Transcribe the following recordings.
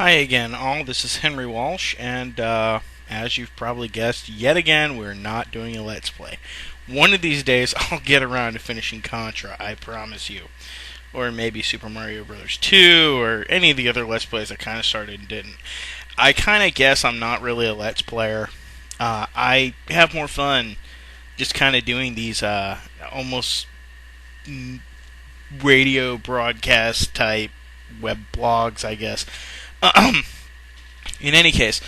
Hi again, all. This is Henry Walsh, and as you've probably guessed, yet again, we're not doing a Let's Play. One of these days, I'll get around to finishing Contra, I promise you. Or maybe Super Mario Bros. 2, or any of the other Let's Plays I kind of started and didn't. I kind of guess I'm not really a Let's Player. I have more fun just kind of doing these almost radio broadcast type web blogs, I guess. In any case,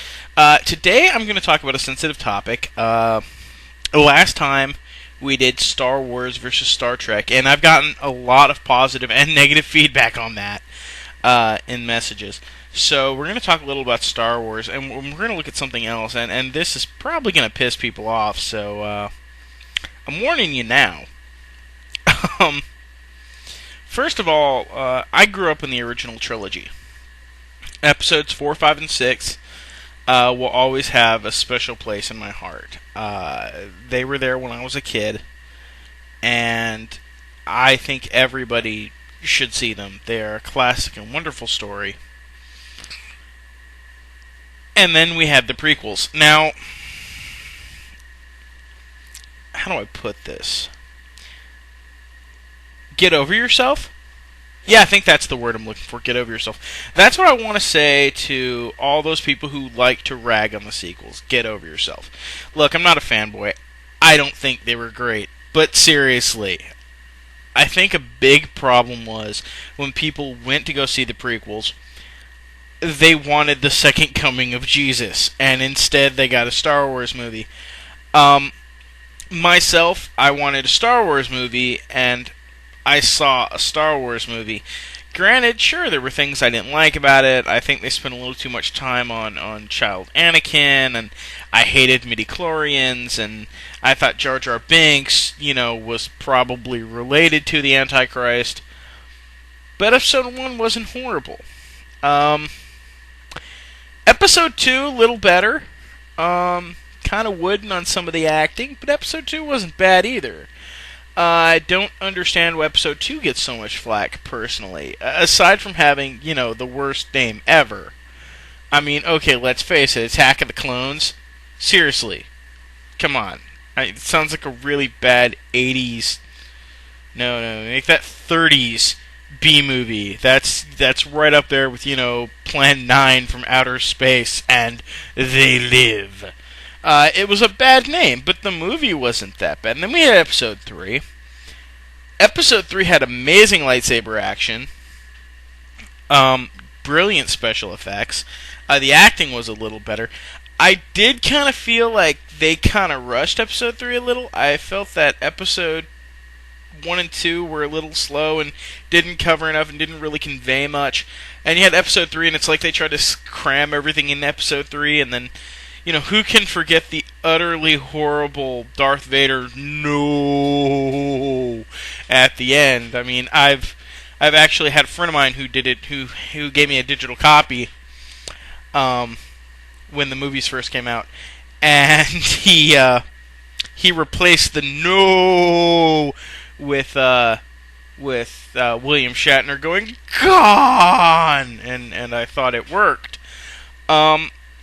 today I'm going to talk about a sensitive topic. Last time we did Star Wars versus Star Trek, and I've gotten a lot of positive and negative feedback on that in messages. So we're going to talk a little about Star Wars, and we're going to look at something else, and this is probably going to piss people off, so I'm warning you now. First of all, I grew up in the original trilogy. Episodes 4, 5, and 6 will always have a special place in my heart. They were there when I was a kid, and I think everybody should see them. They're a classic and wonderful story. And then we had the prequels. Now, how do I put this? Get over yourself? Yeah, I think that's the word I'm looking for. Get over yourself. That's what I want to say to all those people who like to rag on the sequels. Get over yourself. Look, I'm not a fanboy. I don't think they were great. But seriously, I think a big problem was when people went to go see the prequels, they wanted the second coming of Jesus, and instead they got a Star Wars movie. Myself, I wanted a Star Wars movie, and I saw a Star Wars movie. Granted, sure, there were things I didn't like about it. I think they spent a little too much time on child Anakin, and I hated midichlorians, and I thought Jar Jar Binks, was probably related to the Antichrist. But Episode 1 wasn't horrible. Episode 2, a little better. Kind of wooden on some of the acting, but Episode 2 wasn't bad either. I don't understand why Episode 2 gets so much flack, personally. Aside from having, the worst name ever. I mean, okay, let's face it, Attack of the Clones. Seriously. Come on. It sounds like a really bad 80s... No, make that 30s B-movie. That's right up there with, Plan 9 from Outer Space and They Live. It was a bad name, but the movie wasn't that bad. And then we had Episode 3. Episode 3 had amazing lightsaber action. Brilliant special effects. The acting was a little better. I did kind of feel like they kind of rushed Episode 3 a little. I felt that Episode 1 and 2 were a little slow and didn't cover enough and didn't really convey much. And you had Episode 3, and it's like they tried to cram everything in Episode 3, and then... who can forget the utterly horrible Darth Vader no at the end? I mean, I've actually had a friend of mine who did it, who gave me a digital copy when the movies first came out, and he replaced the no with William Shatner going gone, and I thought it worked.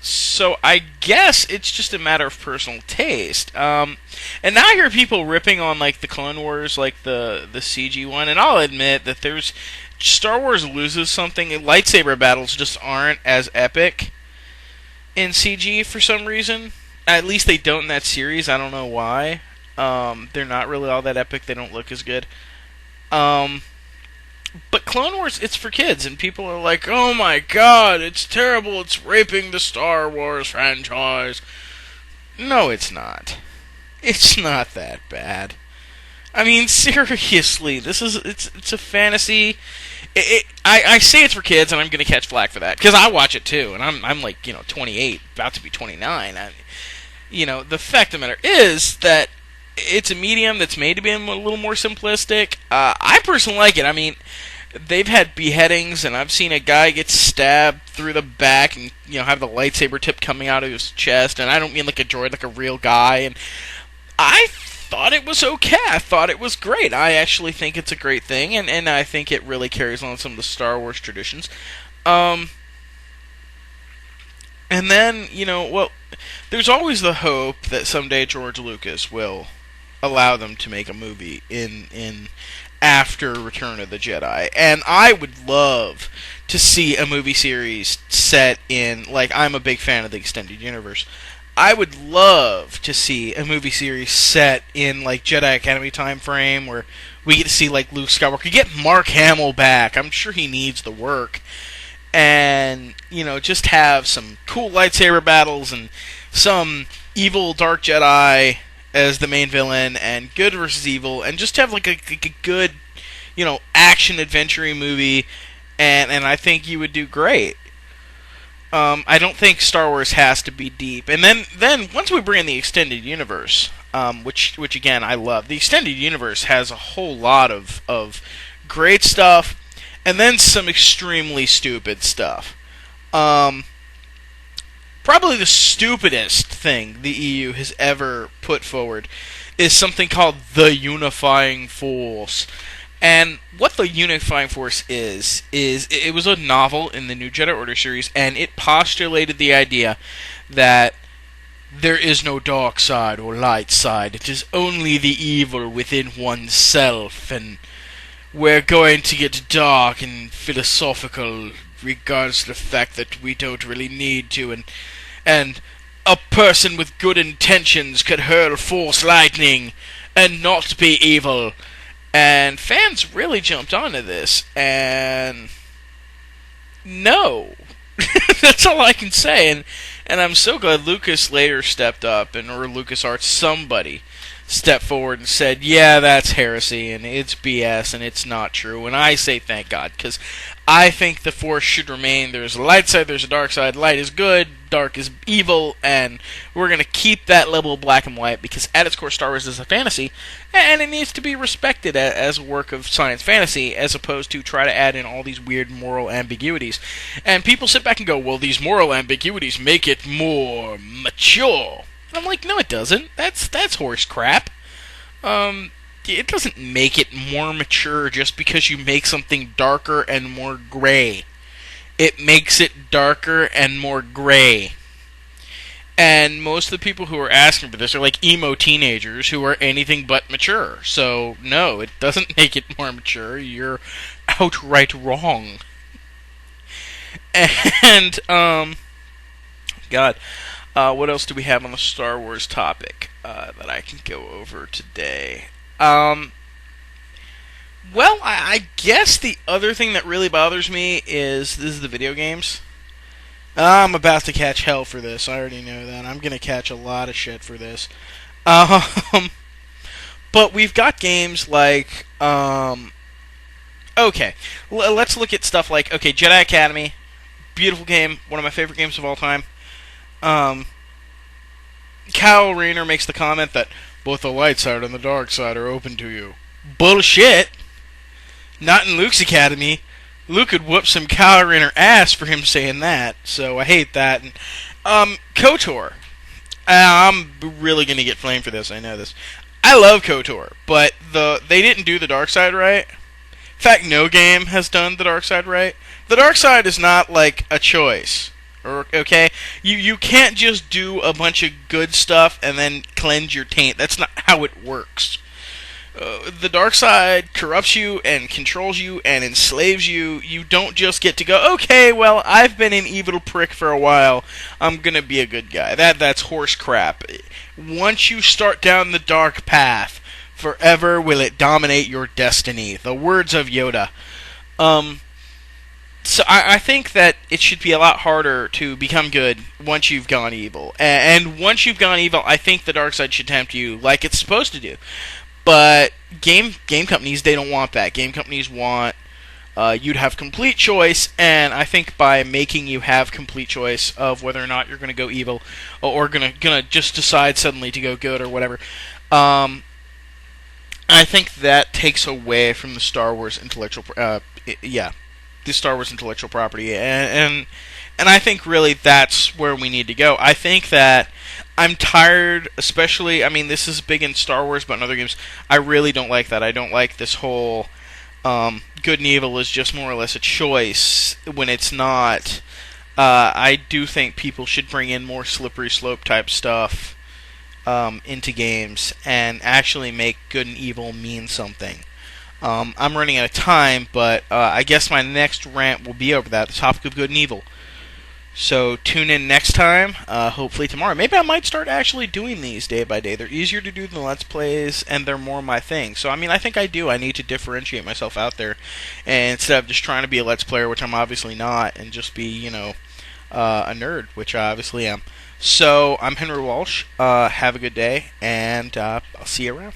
So I guess it's just a matter of personal taste. And now I hear people ripping on the Clone Wars, the CG one, and I'll admit that Star Wars loses something. Lightsaber battles just aren't as epic in CG for some reason. At least they don't in that series. I don't know why. They're not really all that epic. They don't look as good. But Clone Wars, it's for kids, and people are like, oh my god, it's terrible, it's raping the Star Wars franchise. No, it's not. It's not that bad. I mean, seriously, it's a fantasy. I say it's for kids, and I'm going to catch flack for that, because I watch it too, and I'm 28, about to be 29. The fact of the matter is that it's a medium that's made to be a little more simplistic. I personally like it. I mean, they've had beheadings, and I've seen a guy get stabbed through the back and, have the lightsaber tip coming out of his chest, and I don't mean like a droid, like a real guy, and I thought it was okay. I thought it was great. I actually think it's a great thing, and I think it really carries on some of the Star Wars traditions. And then, there's always the hope that someday George Lucas will allow them to make a movie in after Return of the Jedi. And I would love to see a movie series set in, like, I'm a big fan of the extended universe. I would love to see a movie series set in, like, Jedi Academy time frame where we get to see, like, Luke Skywalker. Get Mark Hamill back. I'm sure he needs the work. And, just have some cool lightsaber battles and some evil Dark Jedi as the main villain and good versus evil, and just have like a good, action adventure movie, and I think you would do great. I don't think Star Wars has to be deep, and then once we bring in the extended universe, which again I love, the extended universe has a whole lot of great stuff, and then some extremely stupid stuff. Probably the stupidest thing the EU has ever put forward is something called the Unifying Force. And what the Unifying Force is it was a novel in the New Jedi Order series, and it postulated the idea that there is no dark side or light side. It is only the evil within oneself, and we're going to get dark and philosophical regards to the fact that we don't really need to, and a person with good intentions could hurl force lightning and not be evil. And fans really jumped onto this, and no. That's all I can say, and I'm so glad Lucas later stepped up, or LucasArts, somebody stepped forward and said, yeah, that's heresy, and it's BS, and it's not true. And I say thank God, because I think the Force should remain. There's a light side, there's a dark side. Light is good, dark is evil, and we're going to keep that level of black and white, because at its core, Star Wars is a fantasy, and it needs to be respected as a work of science fantasy, as opposed to try to add in all these weird moral ambiguities. And people sit back and go, well, these moral ambiguities make it more mature. And I'm like, no, it doesn't. That's horse crap. It doesn't make it more mature just because you make something darker and more gray. It makes it darker and more gray. And most of the people who are asking for this are like emo teenagers who are anything but mature. So, no, it doesn't make it more mature. You're outright wrong. And, God... what else do we have on the Star Wars topic that I can go over today? Well, I guess the other thing that really bothers me is the video games. I'm about to catch hell for this. I already know that. I'm going to catch a lot of shit for this. But we've got games like... okay, let's look at stuff like... Okay, Jedi Academy. Beautiful game. One of my favorite games of all time. Kyle Rayner makes the comment that both the light side and the dark side are open to you. Bullshit! Not in Luke's Academy. Luke could whoop some Kyle Rayner ass for him saying that, so I hate that. And, KOTOR. I'm really gonna get flamed for this, I know this. I love KOTOR, but they didn't do the dark side right. In fact, no game has done the dark side right. The dark side is not like a choice. Okay? You can't just do a bunch of good stuff and then cleanse your taint. That's not how it works. The dark side corrupts you and controls you and enslaves you. You don't just get to go, okay, well, I've been an evil prick for a while. I'm gonna be a good guy. That's horse crap. Once you start down the dark path, forever will it dominate your destiny. The words of Yoda. So I think that it should be a lot harder to become good once you've gone evil. And once you've gone evil, I think the dark side should tempt you like it's supposed to do. But game companies, they don't want that. Game companies want you to have complete choice, and I think by making you have complete choice of whether or not you're going to go evil or gonna just decide suddenly to go good or whatever, I think that takes away from the Star Wars intellectual the Star Wars intellectual property, and I think really that's where we need to go. I think that I'm tired, especially, I mean, this is big in Star Wars, but in other games, I really don't like that. I don't like this whole good and evil is just more or less a choice when it's not. I do think people should bring in more slippery slope type stuff into games and actually make good and evil mean something. I'm running out of time, but I guess my next rant will be over that, the topic of good and evil. So tune in next time, hopefully tomorrow. Maybe I might start actually doing these day by day. They're easier to do than Let's Plays, and they're more my thing. So, I mean, I think I do. I need to differentiate myself out there. And instead of just trying to be a Let's Player, which I'm obviously not, and just be, a nerd, which I obviously am. So, I'm Henry Walsh. Have a good day, and I'll see you around.